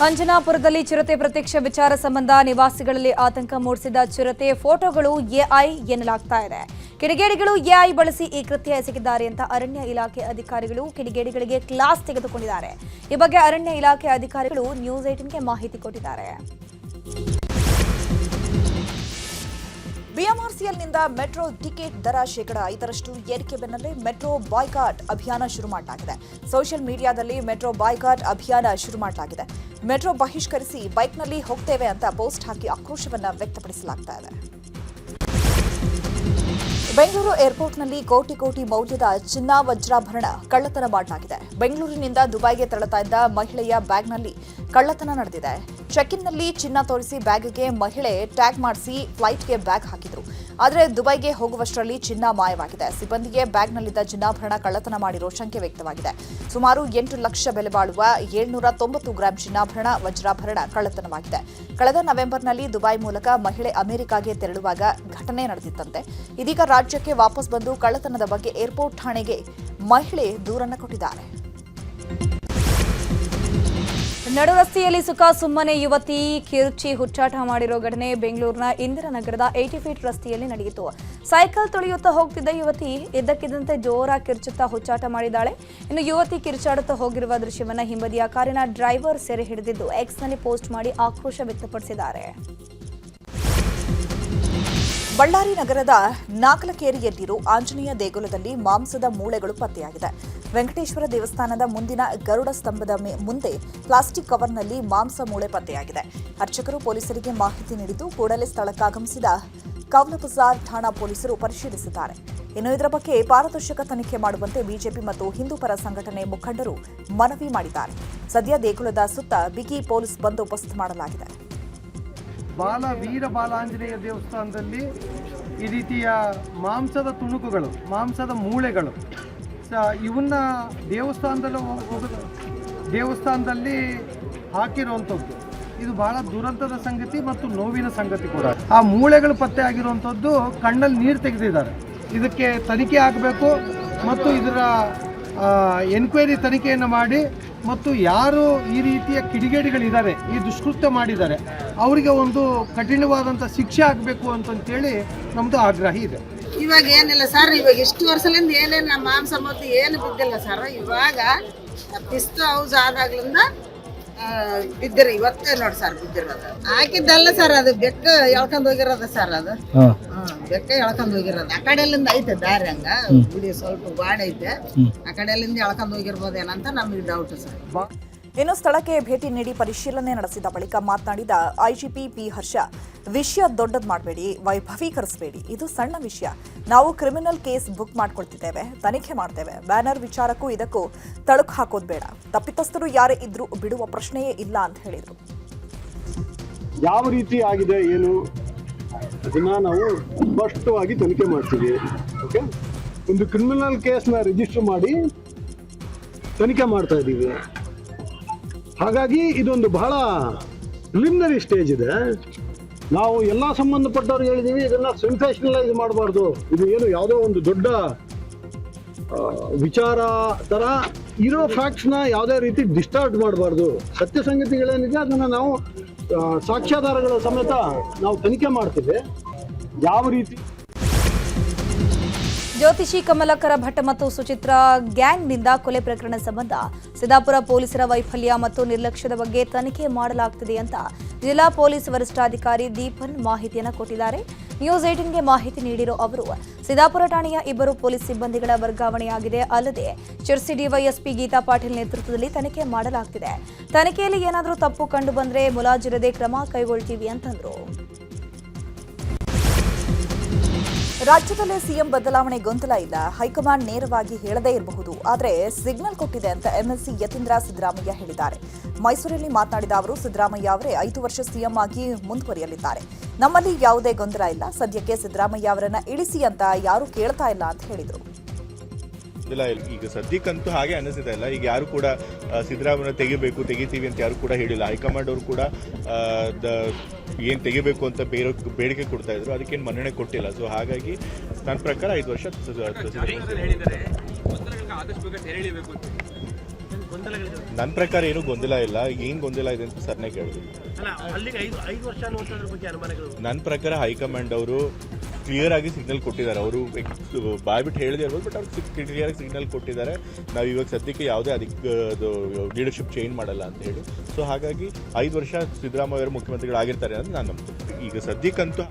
ಅಂಜನಾಪುರದಲ್ಲಿ ಚಿರತೆ ಪ್ರತ್ಯಕ್ಷ ವಿಚಾರ ಸಂಬಂಧ ನಿವಾಸಿಗಳಲ್ಲಿ ಆತಂಕ ಮೂಡಿಸಿದ ಚಿರತೆ ಫೋಟೋಗಳು ಎಐ ಎನ್ನಲಾಗ್ತಾ ಇದೆ. ಕಿಡಿಗೇಡಿಗಳು ಎಐ ಬಳಸಿ ಈ ಕೃತ್ಯ ಎಸಗಿದ್ದಾರೆ ಅಂತ ಅರಣ್ಯ ಇಲಾಖೆ ಅಧಿಕಾರಿಗಳು ಕಿಡಿಗೇಡಿಗಳಿಗೆ ಕ್ಲಾಸ್ ತೆಗೆದುಕೊಂಡಿದ್ದಾರೆ. ಈ ಬಗ್ಗೆ ಅರಣ್ಯ ಇಲಾಖೆ ಅಧಿಕಾರಿಗಳು ನ್ಯೂಸ್ 18ಗೆ ಮಾಹಿತಿ ಕೊಟ್ಟಿದ್ದಾರೆ. ಬಿಎಂಆರ್ಸಿಎಲ್ನಿಂದ ಮೆಟ್ರೋ ಟಿಕೆಟ್ ದರ 5% ಏರಿಕೆ ಬೆನ್ನಲ್ಲೇ ಮೆಟ್ರೋ ಬಾಯ್ಕಾಟ್ ಅಭಿಯಾನ ಶುರು ಮಾಡಲಾಗಿದೆ. ಸೋಷಿಯಲ್ ಮೀಡಿಯಾದಲ್ಲಿ ಮೆಟ್ರೋ ಬಾಯ್ಕಾಟ್ ಅಭಿಯಾನ ಶುರು ಮಾಡಲಾಗಿದೆ. ಮೆಟ್ರೋ ಬಹಿಷ್ಕರಿಸಿ ಬೈಕ್ನಲ್ಲಿ ಹೋಗ್ತೇವೆ ಅಂತ ಪೋಸ್ಟ್ ಹಾಕಿ ಆಕ್ರೋಶವನ್ನು ವ್ಯಕ್ತಪಡಿಸಲಾಗ್ತಾ ಇದೆ. ಬೆಂಗಳೂರು ಏರ್ಪೋರ್ಟ್ನಲ್ಲಿ ಕೋಟಿ ಮೌಲ್ಯದ ಚಿನ್ನ ವಜ್ರಾಭರಣ ಕಳ್ಳತನ ಮಾಡಲಾಗಿದೆ. ಬೆಂಗಳೂರಿನಿಂದ ದುಬೈಗೆ ತೆರಳುತ್ತಾ ಇದ್ದ ಮಹಿಳೆಯ ಬ್ಯಾಗ್ನಲ್ಲಿ ಕಳ್ಳತನ ನಡೆದಿದೆ. ಚೆಕ್-ಇನ್ನಲ್ಲಿ ಚಿನ್ನ ತೋರಿಸಿ ಬ್ಯಾಗ್ಗೆ ಮಹಿಳೆ ಟ್ಯಾಗ್ ಮಾಡಿಸಿ ಫ್ಲೈಟ್ಗೆ ಬ್ಯಾಗ್ ಹಾಕಿದ್ರು. ಆದರೆ ದುಬೈಗೆ ಹೋಗುವಷ್ಟರಲ್ಲಿ ಚಿನ್ನ ಮಾಯವಾಗಿದೆ. ಸಿಬ್ಬಂದಿಗೆ ಬ್ಯಾಗ್ನಲ್ಲಿದ್ದ ಚಿನ್ನಾಭರಣ ಕಳ್ಳತನ ಮಾಡಿರೋ ಶಂಕೆ ವ್ಯಕ್ತವಾಗಿದೆ. ಸುಮಾರು 8 ಲಕ್ಷ ಬೆಲೆ ಬಾಳುವ 790 ಗ್ರಾಂ ಚಿನ್ನಾಭರಣ ವಜ್ರಾಭರಣ ಕಳ್ಳತನವಾಗಿದೆ. ಕಳೆದ ನವೆಂಬರ್ನಲ್ಲಿ ದುಬೈ ಮೂಲಕ ಮಹಿಳೆ ಅಮೆರಿಕಾಗೆ ತೆರಳುವಾಗ ಘಟನೆ ನಡೆದಿತ್ತಂತೆ. ಇದೀಗ ರಾಜ್ಯಕ್ಕೆ ವಾಪಸ್ ಬಂದು ಕಳ್ಳತನದ ಬಗ್ಗೆ ಏರ್ಪೋರ್ಟ್ ಠಾಣೆಗೆ ಮಹಿಳೆ ದೂರನ್ನು ಕೊಟ್ಟಿದ್ದಾರೆ. ನಡು ರಸ್ತೆಯಲ್ಲಿ ಸುಮ್ಮನೆ ಯುವತಿ ಕಿರುಚಿ ಹುಚ್ಚಾಟ ಮಾಡಿರೋ ಘಟನೆ ಬೆಂಗಳೂರಿನ ಇಂದಿರಾನಗರದ 80 ಫೀಟ್ ರಸ್ತೆಯಲ್ಲಿ ನಡೆಯಿತು. ಸೈಕಲ್ ತುಳಿಯುತ್ತಾ ಹೋಗ್ತಿದ್ದ ಯುವತಿ ಇದ್ದಕ್ಕಿದ್ದಂತೆ ಜೋರಾಗಿ ಕಿರುಚುತ್ತಾ ಹುಚ್ಚಾಟ ಮಾಡಿದ್ದಾಳೆ. ಇನ್ನು ಯುವತಿ ಕಿರುಚಾಡುತ್ತಾ ಹೋಗಿರುವ ದೃಶ್ಯವನ್ನು ಹಿಂಬದಿಯ ಕಾರಿನ ಡ್ರೈವರ್ ಸೆರೆ ಹಿಡಿದಿದ್ದು ಎಕ್ಸ್ನಲ್ಲಿ ಪೋಸ್ಟ್ ಮಾಡಿ ಆಕ್ರೋಶ ವ್ಯಕ್ತಪಡಿಸಿದ್ದಾರೆ. ಬಳ್ಳಾರಿ ನಗರದ ನಾಕಲಕೇರಿಯಲ್ಲಿರೋ ಆಂಜನೇಯ ದೇಗುಲದಲ್ಲಿ ಮಾಂಸದ ಮೂಳೆಗಳು ಪತ್ತೆಯಾಗಿದೆ. ವೆಂಕಟೇಶ್ವರ ದೇವಸ್ಥಾನದ ಮುಂದಿನ ಗರುಡ ಸ್ತಂಭದ ಮುಂದೆ ಪ್ಲಾಸ್ಟಿಕ್ ಕವರ್ನಲ್ಲಿ ಮಾಂಸ ಮೂಳೆ ಪತ್ತೆಯಾಗಿದೆ. ಅರ್ಚಕರು ಪೊಲೀಸರಿಗೆ ಮಾಹಿತಿ ನೀಡಿದ್ದು ಕೂಡಲೇ ಸ್ಥಳಕ್ಕಾಗಮಿಸಿದ ಕೌಲ ಬಜಾರ್ ಠಾಣಾ ಪೊಲೀಸರು ಪರಿಶೀಲಿಸಿದ್ದಾರೆ. ಇನ್ನು ಇದರ ಬಗ್ಗೆ ಪಾರದರ್ಶಕ ತನಿಖೆ ಮಾಡುವಂತೆ ಬಿಜೆಪಿ ಮತ್ತು ಹಿಂದೂ ಪರ ಸಂಘಟನೆ ಮುಖಂಡರು ಮನವಿ ಮಾಡಿದ್ದಾರೆ. ಸದ್ಯ ದೇಗುಲದ ಸುತ್ತ ಬಿಗಿ ಪೊಲೀಸ್ ಬಂದೋಬಸ್ತ್ ಮಾಡಲಾಗಿದೆ. ವೀರ ಬಾಲಾಂಜನೇಯ ದೇವಸ್ಥಾನದಲ್ಲಿ ಈ ರೀತಿಯ ಮಾಂಸದ ತುಣುಕುಗಳು, ಮಾಂಸದ ಮೂಳೆಗಳು ಇವನ್ನ ದೇವಸ್ಥಾನದಲ್ಲಿ ಹಾಕಿರುವಂಥದ್ದು ಇದು ಬಹಳ ದುರಂತದ ಸಂಗತಿ ಮತ್ತು ನೋವಿನ ಸಂಗತಿ ಕೂಡ. ಆ ಮೂಳೆಗಳು ಪತ್ತೆ ಆಗಿರುವಂಥದ್ದು ಕಣ್ಣಲ್ಲಿ ನೀರು ತೆಗೆದಿದ್ದಾರೆ. ಇದಕ್ಕೆ ತನಿಖೆ ಆಗಬೇಕು ಮತ್ತು ಇದರ ಎನ್ಕ್ವೈರಿ ತನಿಖೆಯನ್ನು ಮಾಡಿ ಮತ್ತು ಯಾರು ಈ ರೀತಿಯ ಕಿಡಿಗೇಡಿಗಳಿದ್ದಾರೆ, ಈ ದುಷ್ಕೃತ್ಯ ಮಾಡಿದ್ದಾರೆ, ಅವರಿಗೆ ಒಂದು ಕಠಿಣವಾದಂಥ ಶಿಕ್ಷೆ ಆಗಬೇಕು ಅಂತಂತೇಳಿ ನಮ್ಮದು ಆಗ್ರಹ ಇದೆ. ಇವಾಗ ಏನಿಲ್ಲ ಸರ್, ಇವಾಗ ಇಷ್ಟು ವರ್ಷದಿಂದ ಏನೇನು ಮಾಂಸ ಮತ್ತು ಏನು ಬಿದ್ದಿಲ್ಲ ಸರ್. ಇವಾಗ ಪಿಸ್ತು ಹೌಸ್ ಆದಾಗ್ಲಿಂದ ಬಿದ್ದಿರಿ. ಇವತ್ತೇ ನೋಡಿ ಸರ್ ಬಿದ್ದಿರೋದು. ಹಾಕಿದ್ದಲ್ಲ ಸರ್, ಅದು ಬೆಕ್ಕ ಎಳ್ಕೊಂಡು ಹೋಗಿರೋದು ಸರ್. ಅದು ಬೆಕ್ಕ ಎಳ್ಕೊಂಡು ಹೋಗಿರೋದು. ಆ ಕಡೆಯಲ್ಲಿಂದ ಐತೆ ದಾರಿ, ಹಂಗ ಗುಡಿ ಸ್ವಲ್ಪ ಗಾಡಿ ಐತೆ, ಆ ಕಡೆಯಲ್ಲಿಂದ ಎಳ್ಕೊಂಡು ಹೋಗಿರ್ಬೋದೇನಂತ ನಮಗೆ ಡೌಟ್ ಸರ್. ಇನ್ನು ಸ್ಥಳಕ್ಕೆ ಭೇಟಿ ನೀಡಿ ಪರಿಶೀಲನೆ ನಡೆಸಿದ ಬಳಿಕ ಮಾತನಾಡಿದ ಐಜಿಪಿ ಪಿ ಹರ್ಷ, ವಿಷಯ ದೊಡ್ಡದು ಮಾಡಬೇಡಿ, ವೈಭವೀಕರಿಸಬೇಡಿ. ಇದು ಸಣ್ಣ ವಿಷಯ. ನಾವು ಕ್ರಿಮಿನಲ್ ಕೇಸ್ ಬುಕ್ ಮಾಡ್ಕೊಳ್ತಿದ್ದೇವೆ, ತನಿಖೆ ಮಾಡ್ತೇವೆ. ಬ್ಯಾನರ್ ವಿಚಾರಕ್ಕೂ ಇದಕ್ಕೂ ತಳುಕು ಹಾಕೋದು ಬೇಡ. ತಪ್ಪಿತಸ್ಥರು ಯಾರೇ ಇದ್ರೂ ಬಿಡುವ ಪ್ರಶ್ನೆಯೇ ಇಲ್ಲ ಅಂತ ಹೇಳಿದರು. ಯಾವ ರೀತಿ ಆಗಿದೆ ಏನು ಅದನ್ನ ನಾವು ಸ್ಪಷ್ಟವಾಗಿ ತನಿಖೆ ಮಾಡ್ತೀವಿ. ಓಕೆ, ಒಂದು ಕ್ರಿಮಿನಲ್ ಕೇಸ್ನ ರಿಜಿಸ್ಟರ್ ಮಾಡಿ ತನಿಖೆ ಮಾಡ್ತಾ ಇದ್ದೀವಿ. ಹಾಗಾಗಿ ಇದೊಂದು ಬಹಳ ಪ್ರಿಲಿಮಿನರಿ ಸ್ಟೇಜ್ ಇದೆ. ನಾವು ಎಲ್ಲ ಸಂಬಂಧಪಟ್ಟವ್ರು ಹೇಳಿದ್ದೀವಿ, ಇದನ್ನ ಸೆನ್ಸೇಷನಲೈಸ್ ಮಾಡಬಾರ್ದು. ಇದು ಏನು ಯಾವುದೋ ಒಂದು ದೊಡ್ಡ ವಿಚಾರ ಥರ ಇರೋ ಫ್ಯಾಕ್ಟ್ಸ್ನ ಯಾವುದೇ ರೀತಿ ಡಿಸ್ಟಾರ್ಟ್ ಮಾಡಬಾರ್ದು. ಸತ್ಯ ಸಂಗತಿಗಳೇನಿದೆ ಅದನ್ನು ನಾವು ಸಾಕ್ಷ್ಯಾಧಾರಗಳ ಸಮೇತ ನಾವು ತನಿಖೆ ಮಾಡ್ತೀವಿ. ಯಾವ ರೀತಿ ಜ್ಯೋತಿಷಿ ಕಮಲಾಕರ ಭಟ್ ಮತ್ತು ಸುಚಿತ್ರಾ ಗ್ಯಾಂಗ್ನಿಂದ ಕೊಲೆ ಪ್ರಕರಣ ಸಂಬಂಧ ಸಿದ್ದಾಪುರ ಪೊಲೀಸರ ವೈಫಲ್ಯ ಮತ್ತು ನಿರ್ಲಕ್ಷ್ಯದ ಬಗ್ಗೆ ತನಿಖೆ ಮಾಡಲಾಗುತ್ತಿದೆ ಅಂತ ಜಿಲ್ಲಾ ಪೊಲೀಸ್ ವರಿಷ್ಠಾಧಿಕಾರಿ ದೀಪನ್ ಮಾಹಿತಿಯನ್ನು ಕೊಟ್ಟಿದ್ದಾರೆ. ನ್ಯೂಸ್ 18ಗೆ ಮಾಹಿತಿ ನೀಡಿರೋ ಅವರು, ಸಿದ್ದಾಪುರ ಠಾಣೆಯ 2 ಪೊಲೀಸ್ ಸಿಬ್ಬಂದಿಗಳ ವರ್ಗಾವಣೆಯಾಗಿದೆ. ಅಲ್ಲದೆ ಶಿರ್ಸಿ ಡಿವೈಎಸ್ಪಿ ಗೀತಾ ಪಾಟೀಲ್ ನೇತೃತ್ವದಲ್ಲಿ ತನಿಖೆ ಮಾಡಲಾಗುತ್ತಿದೆ. ತನಿಖೆಯಲ್ಲಿ ಏನಾದರೂ ತಪ್ಪು ಕಂಡು ಬಂದರೆ ಮುಲಾಜಿರದೆ ಕ್ರಮ ಕೈಗೊಳ್ತೀವಿ ಅಂತಂದ್ರು. ರಾಜ್ಯದಲ್ಲೇ ಸಿಎಂ ಬದಲಾವಣೆ ಗೊಂದಲ ಇಲ್ಲ. ಹೈಕಮಾಂಡ್ ನೇರವಾಗಿ ಹೇಳದೇ ಇರಬಹುದು, ಆದರೆ ಸಿಗ್ನಲ್ ಕೊಟ್ಟಿದೆ ಅಂತ ಎಂಎಲ್ಸಿ ಯತೀಂದ್ರ ಸಿದ್ದರಾಮಯ್ಯ ಹೇಳಿದ್ದಾರೆ. ಮೈಸೂರಲ್ಲಿ ಮಾತನಾಡಿದ ಅವರು, ಸಿದ್ದರಾಮಯ್ಯ ಅವರೇ 5 ವರ್ಷ ಸಿಎಂ ಆಗಿ ಮುಂದುವರಿಯಲಿದ್ದಾರೆ. ನಮ್ಮಲ್ಲಿ ಯಾವುದೇ ಗೊಂದಲ ಇಲ್ಲ. ಸದ್ಯಕ್ಕೆ ಸಿದ್ದರಾಮಯ್ಯ ಅವರನ್ನ ಇಳಿಸಿ ಅಂತ ಯಾರೂ ಕೇಳ್ತಾ ಇಲ್ಲ ಅಂತ ಹೇಳಿದರು. ಈಗ ಸದ್ಯಕ್ಕಂತೂ ಹಾಗೆ ಅನಿಸ್ತಾ ಇಲ್ಲ. ಈಗ ಯಾರು ಕೂಡ ಸಿದ್ದರಾಮಯ್ಯ ತೆಗಿತೀವಿ ಅಂತ ಯಾರು ಕೂಡ ಹೇಳಿಲ್ಲ. ಹೈಕಮಾಂಡ್ ಅವರು ಕೂಡ ಏನು ತೆಗಿಬೇಕು ಅಂತ ಬೇಡಿಕೆ ಕೊಡ್ತಾ ಇದ್ರು, ಅದಕ್ಕೇನು ಮನ್ನಣೆ ಕೊಟ್ಟಿಲ್ಲ. ಸೊ ಹಾಗಾಗಿ ನನ್ನ ಪ್ರಕಾರ 5 ವರ್ಷ ನನ್ನ ಪ್ರಕಾರ ಏನೂ ಗೊಂದಲ ಇಲ್ಲ. ಏನು ಗೊಂದಲ ಇದೆ ಅಂತ ಸರ್ನೇ ಕೇಳಿದ್ರು. ನನ್ನ ಪ್ರಕಾರ ಹೈಕಮಾಂಡ್ ಅವರು ಕ್ಲಿಯರ್ ಆಗಿ ಸಿಗ್ನಲ್ ಕೊಟ್ಟಿದ್ದಾರೆ. ಅವರು ಬಾಯ್ಬಿಟ್ಟು ಹೇಳಿದೆ ಇರ್ಬೋದು, ಬಟ್ ಅವ್ರು ಕ್ಲಿಯರ್ ಆಗಿ ಸಿಗ್ನಲ್ ಕೊಟ್ಟಿದ್ದಾರೆ. ನಾವು ಇವಾಗ ಸದ್ಯಕ್ಕೆ ಯಾವುದೇ ಲೀಡರ್ಶಿಪ್ ಚೇಂಜ್ ಮಾಡಲ್ಲ ಅಂತ ಹೇಳಿ. ಸೊ ಹಾಗಾಗಿ 5 ವರ್ಷ ಸಿದ್ದರಾಮಯ್ಯ ಅವರು ಮುಖ್ಯಮಂತ್ರಿಗಳಾಗಿರ್ತಾರೆ ಅಂತ ನಾನು ನಂಬ್ತೀನಿ. ಈಗ ಸದ್ಯಕ್ಕಂತೂ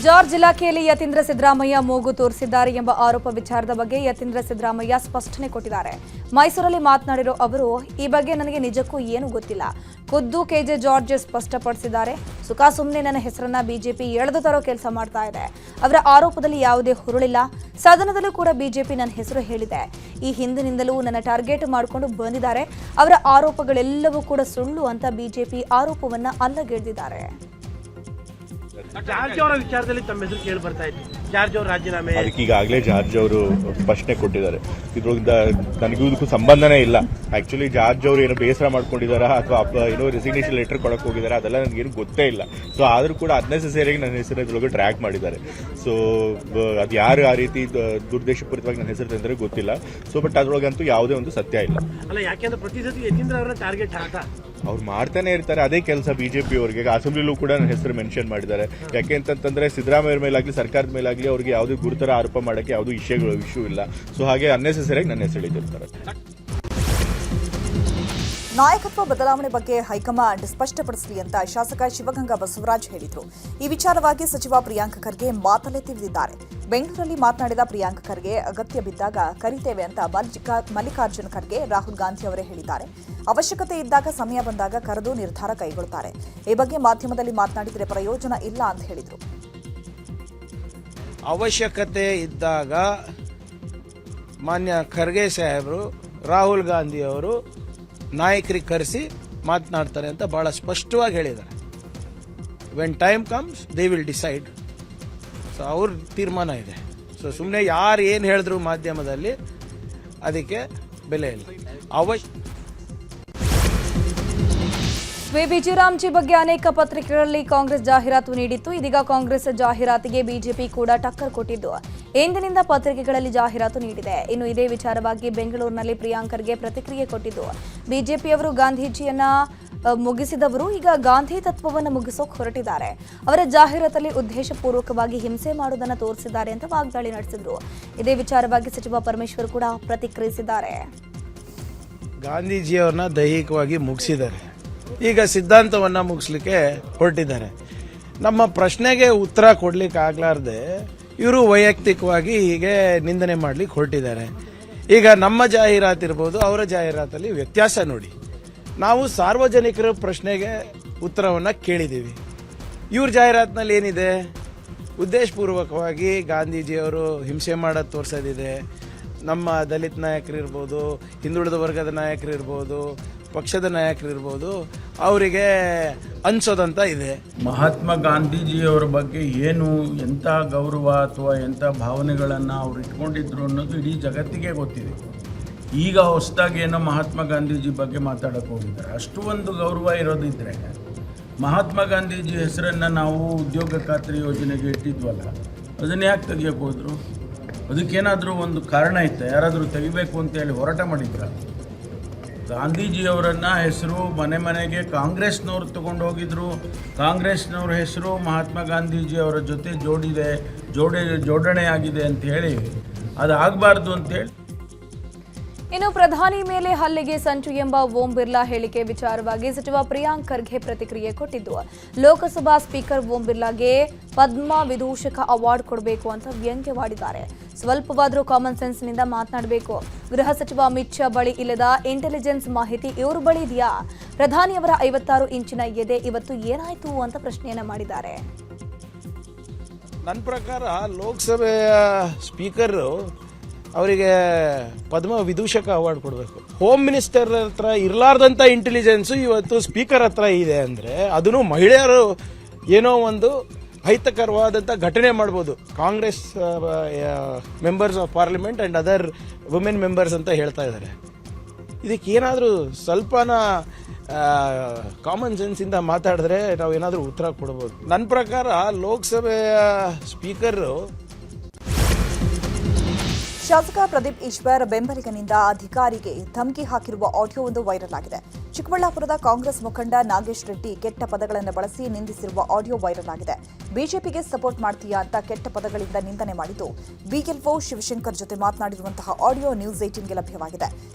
ಜಾರ್ಜ್ ಇಲಾಖೆಯಲ್ಲಿ ಯತೀಂದ್ರ ಸಿದ್ದರಾಮಯ್ಯ ಮೂಗು ತೋರಿಸಿದ್ದಾರೆ ಎಂಬ ಆರೋಪ ವಿಚಾರದ ಬಗ್ಗೆ ಯತೀಂದ್ರ ಸಿದ್ದರಾಮಯ್ಯ ಸ್ಪಷ್ಟನೆ ಕೊಟ್ಟಿದ್ದಾರೆ. ಮೈಸೂರಲ್ಲಿ ಮಾತನಾಡಿರೋ ಅವರು, ಈ ಬಗ್ಗೆ ನನಗೆ ನಿಜಕ್ಕೂ ಏನೂ ಗೊತ್ತಿಲ್ಲ. ಖುದ್ದು ಕೆಜೆ ಜಾರ್ಜ್ ಸ್ಪಷ್ಟಪಡಿಸಿದ್ದಾರೆ. ಸುಮ್ಮನೆ ನನ್ನ ಹೆಸರನ್ನ ಬಿಜೆಪಿ ಎಳೆದು ತರೋ ಕೆಲಸ ಮಾಡ್ತಾ ಇದೆ. ಅವರ ಆರೋಪದಲ್ಲಿ ಯಾವುದೇ ಹುರುಳಿಲ್ಲ. ಸದನದಲ್ಲೂ ಕೂಡ ಬಿಜೆಪಿ ನನ್ನ ಹೆಸರು ಹೇಳಿದೆ. ಈ ಹಿಂದಿನಿಂದಲೂ ನನ್ನ ಟಾರ್ಗೆಟ್ ಮಾಡಿಕೊಂಡು ಬಂದಿದ್ದಾರೆ. ಅವರ ಆರೋಪಗಳೆಲ್ಲವೂ ಕೂಡ ಸುಳ್ಳು ಅಂತ ಬಿಜೆಪಿ ಆರೋಪವನ್ನ ಅಲ್ಲಗೆಳೆದಿದ್ದಾರೆ. ಜಾರ್ಜ್ ಅವರ ವಿಚಾರದಲ್ಲಿ ತಮ್ಮ ಹೆಸರು ಕೇಳಿ ಬರ್ತಾ ಇತ್ತು. ಜಾರ್ಜ್ ಅವರು ರಾಜೀನಾಮೆ ಅದಕ್ಕೆ ಈಗಾಗಲೇ ಜಾರ್ಜ್ ಅವರು ಸ್ಪಷ್ಟನೆ ಕೊಟ್ಟಿದ್ದಾರೆ. ಇದ್ರಿಂದ ನನಗೂ ಇದಕ್ಕೂ ಸಂಬಂಧನೇ ಇಲ್ಲ. ಆಕ್ಚುಲಿ ಜಾರ್ಜ್ ಅವರು ಏನೋ ಬೇಸರ ಮಾಡ್ಕೊಂಡಿದ್ದಾರಾ ಅಥವಾ ಏನೋ ರೆಸಿಗ್ನೇಷನ್ ಲೆಟರ್ ಕೊಡಕ್ಕೆ ಹೋಗಿದ್ದಾರೆ, ಅದೆಲ್ಲ ನನಗೇನು ಗೊತ್ತೇ ಇಲ್ಲ. ಸೊ ಆದರೂ ಕೂಡ ಅನ್ನೆಸೆಸರಿಯಾಗಿ ನನ್ನ ಹೆಸರು ಇದ್ರೊಳಗೆ ಟ್ರ್ಯಾಕ್ ಮಾಡಿದ್ದಾರೆ. ಸೊ ಅದು ಯಾರು ಆ ರೀತಿ ದುರ್ದೇಶಪೂರಿತವಾಗಿ ನನ್ನ ಹೆಸರು ತಂದರೆ ಗೊತ್ತಿಲ್ಲ. ಸೊ ಬಟ್ ಅದ್ರೊಳಗಂತೂ ಯಾವುದೇ ಒಂದು ಸತ್ಯ ಇಲ್ಲ. ಅಲ್ಲ, ಯಾಕೆಂದ್ರೆ ಪ್ರತಿ ಸತಿ ಯತೀಂದ್ರ ಅವರನ್ನ ಟಾರ್ಗೆಟ್ ಆಗ್ತಾ ಅವ್ರು ಮಾಡ್ತಾನೆ ಇರ್ತಾರೆ. ಅದೇ ಕೆಲಸ ಬಿಜೆಪಿ ಅವರಿಗೆ. ಅಸೆಂಬ್ಲಿಲೂ ಕೂಡ ನನ್ನ ಹೆಸರು ಮೆನ್ಷನ್ ಮಾಡಿದ್ದಾರೆ. ಯಾಕೆ ಅಂತಂತಂದ್ರೆ ಸಿದ್ದರಾಮಯ್ಯ ಮೇಲಾಗಲಿ ಸರ್ಕಾರದ ಮೇಲಾಗಲಿ ಅವ್ರಿಗೆ ಯಾವುದೇ ಗುರುತರ ಆರೋಪ ಮಾಡೋಕ್ಕೆ ಯಾವುದೂ ಇಶ್ಯೂ ಇಲ್ಲ. ಸೊ ಹಾಗೆ ಅನ್ನೆಸೆಸರಿಯಾಗಿ ನನ್ನ ಹೆಸರು ಹೇಳಿರ್ತಾರೆ. ನಾಯಕತ್ವ ಬದಲಾವಣೆ ಬಗ್ಗೆ ಹೈಕಮಾಂಡ್ ಸ್ಪಷ್ಟಪಡಿಸಲಿ ಅಂತ ಶಾಸಕ ಶಿವಗಂಗಾ ಬಸವರಾಜ್ ಹೇಳಿದರು. ಈ ವಿಚಾರವಾಗಿ ಸಚಿವ ಪ್ರಿಯಾಂಕ್ ಖರ್ಗೆ ಮಾತಲ್ಲೇ ತಿಳಿದಿದ್ದಾರೆ. ಬೆಂಗಳೂರಲ್ಲಿ ಮಾತನಾಡಿದ ಪ್ರಿಯಾಂಕ್ ಖರ್ಗೆ, ಅಗತ್ಯ ಬಿದ್ದಾಗ ಕರೀತೇವೆ ಅಂತ ಮಲ್ಲಿಕಾರ್ಜುನ ಖರ್ಗೆ ರಾಹುಲ್ ಗಾಂಧಿ ಅವರೇ ಹೇಳಿದ್ದಾರೆ. ಅವಶ್ಯಕತೆ ಇದ್ದಾಗ ಸಮಯ ಬಂದಾಗ ಕರೆದು ನಿರ್ಧಾರ ಕೈಗೊಳ್ಳುತ್ತಾರೆ. ಈ ಬಗ್ಗೆ ಮಾಧ್ಯಮದಲ್ಲಿ ಮಾತನಾಡಿದರೆ ಪ್ರಯೋಜನ ಇಲ್ಲ ಅಂತ ಹೇಳಿದರು. ಅವಶ್ಯಕತೆ ಇದ್ದಾಗ ಮಾನ್ಯ ಖರ್ಗೆ ಸಾಹೇಬರು ರಾಹುಲ್ ಗಾಂಧಿ ಅವರು ನಾಯಕರಿಗೆ ಕರೆಸಿ ಮಾತನಾಡ್ತಾರೆ ಅಂತ ಬಹಳ ಸ್ಪಷ್ಟವಾಗಿ ಹೇಳಿದ್ದಾರೆ. When time comes they will decide. So ಅವ್ರ ತೀರ್ಮಾನ ಇದೆ. ಸೊ ಸುಮ್ಮನೆ ಯಾರು ಏನು ಹೇಳಿದ್ರು ಮಾಧ್ಯಮದಲ್ಲಿ ಅದಕ್ಕೆ ಬೆಲೆ ಇಲ್ಲ. ಬಿಜಿರಾಮ್ಜಿ ಬಗ್ಗೆ ಅನೇಕ ಪತ್ರಿಕೆಗಳಲ್ಲಿ ಕಾಂಗ್ರೆಸ್ ಜಾಹೀರಾತು ನೀಡಿತ್ತು. ಇದೀಗ ಕಾಂಗ್ರೆಸ್ ಜಾಹೀರಾತಿಗೆ ಬಿಜೆಪಿ ಕೂಡ ಟಕ್ಕರ್ ಕೊಟ್ಟಿದ್ದು ಎಂದಿನಿಂದ ಪತ್ರಿಕೆಗಳಲ್ಲಿ ಜಾಹೀರಾತು ನೀಡಿದೆ. ಇನ್ನು ಇದೇ ವಿಚಾರವಾಗಿ ಬೆಂಗಳೂರಿನಲ್ಲಿ ಪ್ರಿಯಾಂಕ್ ಖರ್ಗೆ ಪ್ರತಿಕ್ರಿಯೆ ಕೊಟ್ಟಿದ್ದು, ಬಿಜೆಪಿಯವರು ಗಾಂಧೀಜಿಯನ್ನ ಮುಗಿಸಿದವರು ಈಗ ಗಾಂಧಿ ತತ್ವವನ್ನು ಮುಗಿಸೋಕೆ ಹೊರಟಿದ್ದಾರೆ. ಅವರ ಜಾಹೀರಾತಲ್ಲಿ ಉದ್ದೇಶಪೂರ್ವಕವಾಗಿ ಹಿಂಸೆ ಮಾಡುವುದನ್ನು ತೋರಿಸಿದ್ದಾರೆ ಅಂತ ವಾಗ್ದಾಳಿ ನಡೆಸಿದ್ರು. ಇದೇ ವಿಚಾರವಾಗಿ ಸಚಿವ ಪರಮೇಶ್ವರ್ ಕೂಡ ಪ್ರತಿಕ್ರಿಯಿಸಿದ್ದಾರೆ. ಗಾಂಧೀಜಿಯವ್ರನ್ನ ದೈಹಿಕವಾಗಿ ಮುಗಿಸಿದ್ದಾರೆ, ಈಗ ಸಿದ್ಧಾಂತವನ್ನ ಮುಗಿಸ್ಲಿಕ್ಕೆ ಹೊರಟಿದ್ದಾರೆ. ನಮ್ಮ ಪ್ರಶ್ನೆಗೆ ಉತ್ತರ ಕೊಡ್ಲಿಕ್ಕೆ ಆಗ್ಲಾರ್ದೆ ಇವರು ವೈಯಕ್ತಿಕವಾಗಿ ಹೀಗೆ ನಿಂದನೆ ಮಾಡ್ಲಿಕ್ಕೆ ಹೊರಟಿದ್ದಾರೆ. ಈಗ ನಮ್ಮ ಜಾಹೀರಾತು ಇರ್ಬೋದು, ಅವರ ಜಾಹೀರಾತಲ್ಲಿ ವ್ಯತ್ಯಾಸ ನೋಡಿ. ನಾವು ಸಾರ್ವಜನಿಕರ ಪ್ರಶ್ನೆಗೆ ಉತ್ತರವನ್ನು ಕೇಳಿದ್ದೀವಿ. ಇವ್ರ ಜಾಹೀರಾತಿನಲ್ಲಿ ಏನಿದೆ? ಉದ್ದೇಶಪೂರ್ವಕವಾಗಿ ಗಾಂಧೀಜಿಯವರು ಹಿಂಸೆ ಮಾಡೋದು ತೋರಿಸೋದಿದೆ. ನಮ್ಮ ದಲಿತ ನಾಯಕರಿರ್ಬೋದು, ಹಿಂದುಳಿದ ವರ್ಗದ ನಾಯಕರಿರ್ಬೋದು, ಪಕ್ಷದ ನಾಯಕರಿರ್ಬೋದು, ಅವರಿಗೆ ಅನ್ಸೋದಂತ ಇದೆ. ಮಹಾತ್ಮ ಗಾಂಧೀಜಿಯವರ ಬಗ್ಗೆ ಏನು ಎಂಥ ಗೌರವ ಅಥವಾ ಎಂಥ ಭಾವನೆಗಳನ್ನು ಅವ್ರು ಇಟ್ಕೊಂಡಿದ್ರು ಅನ್ನೋದು ಇಡೀ ಜಗತ್ತಿಗೆ ಗೊತ್ತಿದೆ. ಈಗ ಹೊಸದಾಗಿ ಏನೋ ಮಹಾತ್ಮ ಗಾಂಧೀಜಿ ಬಗ್ಗೆ ಮಾತಾಡೋಕೆ ಹೋಗಿದ್ದಾರೆ. ಅಷ್ಟು ಒಂದು ಗೌರವ ಇರೋದಿದ್ರೆ ಮಹಾತ್ಮ ಗಾಂಧೀಜಿ ಹೆಸರನ್ನು ನಾವು ಉದ್ಯೋಗ ಖಾತ್ರಿ ಯೋಜನೆಗೆ ಇಟ್ಟಿದ್ವಲ್ಲ, ಅದನ್ನು ಯಾಕೆ ತೆಗಿಯೋಕೆ ಹೋದ್ರು? ಅದಕ್ಕೇನಾದರೂ ಒಂದು ಕಾರಣ ಇತ್ತ? ಯಾರಾದರೂ ತೆಗಿಬೇಕು ಅಂತೇಳಿ ಹೋರಾಟ ಮಾಡಿದ್ರ? ಗಾಂಧೀಜಿಯವರನ್ನು ಹೆಸರು ಮನೆ ಮನೆಗೆ ಕಾಂಗ್ರೆಸ್ನವ್ರು ತಗೊಂಡು ಹೋಗಿದ್ರು. ಕಾಂಗ್ರೆಸ್ನವ್ರ ಹೆಸರು ಮಹಾತ್ಮ ಗಾಂಧೀಜಿಯವರ ಜೊತೆ ಜೋಡಣೆ ಆಗಿದೆ ಅಂತ ಹೇಳಿ ಅದು ಆಗಬಾರ್ದು ಅಂತೇಳಿ. ಇನ್ನು ಪ್ರಧಾನಿ ಮೇಲೆ ಹಲ್ಲೆಗೆ ಸಂಚು ಎಂಬ ಓಂ ಬಿರ್ಲಾ ಹೇಳಿಕೆ ವಿಚಾರವಾಗಿ ಸಚಿವ ಪ್ರಿಯಾಂಕ್ ಖರ್ಗೆ ಪ್ರತಿಕ್ರಿಯೆ ಕೊಟ್ಟಿದ್ದು, ಲೋಕಸಭಾ ಸ್ಪೀಕರ್ ಓಂ ಬಿರ್ಲಾಗೆ ಪದ್ಮ ವಿದೂಷಕ ಅವಾರ್ಡ್ ಕೊಡಬೇಕು ಅಂತ ವ್ಯಂಗ್ಯವಾಡಿದ್ದಾರೆ. ಸ್ವಲ್ಪವಾದರೂ ಕಾಮನ್ ಸೆನ್ಸ್ ನಿಂದ ಮಾತನಾಡಬೇಕು. ಗೃಹ ಸಚಿವ ಅಮಿತ್ ಶಾ ಬಳಿ ಇಲ್ಲದ ಇಂಟೆಲಿಜೆನ್ಸ್ ಮಾಹಿತಿ ಇವ್ರ ಬಳಿ ಇದೆಯಾ? ಪ್ರಧಾನಿಯವರ 56 ಇಂಚಿನ ಎದೆ ಇವತ್ತು ಏನಾಯ್ತು ಅಂತ ಪ್ರಶ್ನೆಯನ್ನ ಮಾಡಿದ್ದಾರೆ. ನನ್ನ ಪ್ರಕಾರ ಲೋಕಸಭೆಯ ಸ್ಪೀಕರ್ ಅವರಿಗೆ ಪದ್ಮ ವಿದೂಷಕ ಅವಾರ್ಡ್ ಕೊಡಬೇಕು. ಹೋಮ್ ಮಿನಿಸ್ಟರ್ ಹತ್ರ ಇರಲಾರ್ದಂಥ ಇಂಟೆಲಿಜೆನ್ಸು ಇವತ್ತು ಸ್ಪೀಕರ್ ಹತ್ರ ಇದೆ ಅಂದರೆ ಅದನ್ನು ಮಹಿಳೆಯರು ಏನೋ ಒಂದು ಅಹಿತಕರವಾದಂಥ ಘಟನೆ ಮಾಡ್ಬೋದು. Congress members of parliament and other women members ಅಂತ ಹೇಳ್ತಾ ಇದ್ದಾರೆ. ಇದಕ್ಕೇನಾದರೂ ಸ್ವಲ್ಪನ ಕಾಮನ್ ಸೆನ್ಸಿಂದ ಮಾತಾಡಿದ್ರೆ ನಾವು ಏನಾದರೂ ಉತ್ತರ ಕೊಡ್ಬೋದು. ನನ್ನ ಪ್ರಕಾರ ಲೋಕಸಭೆಯ ಸ್ಪೀಕರು ಶಾಸಕ ಪ್ರದೀಪ್ ಈಶ್ವರ್ ಬೆಂಬಲಿಗನಿಂದ ಅಧಿಕಾರಿಗೆ ಧಮಕಿ ಹಾಕಿರುವ ಆಡಿಯೋವೊಂದು ವೈರಲ್ ಆಗಿದೆ. ಚಿಕ್ಕಬಳ್ಳಾಪುರದ ಕಾಂಗ್ರೆಸ್ ಮುಖಂಡ ನಾಗೇಶ್ ರೆಡ್ಡಿ ಕೆಟ್ಟ ಪದಗಳನ್ನು ಬಳಸಿ ನಿಂದಿಸಿರುವ ಆಡಿಯೋ ವೈರಲ್ ಆಗಿದೆ. ಬಿಜೆಪಿಗೆ ಸಪೋರ್ಟ್ ಮಾಡ್ತೀಯಾ ಅಂತ ಕೆಟ್ಟ ಪದಗಳಿಂದ ನಿಂದನೆ ಮಾಡಿದ್ದು ಬಿಎಲ್ಒ ಶಿವಶಂಕರ್ ಜೊತೆ ಮಾತನಾಡಿರುವಂತಹ ಆಡಿಯೋ ನ್ಯೂಸ್ 18ಗೆ ಲಭ್ಯವಾಗಿದೆ.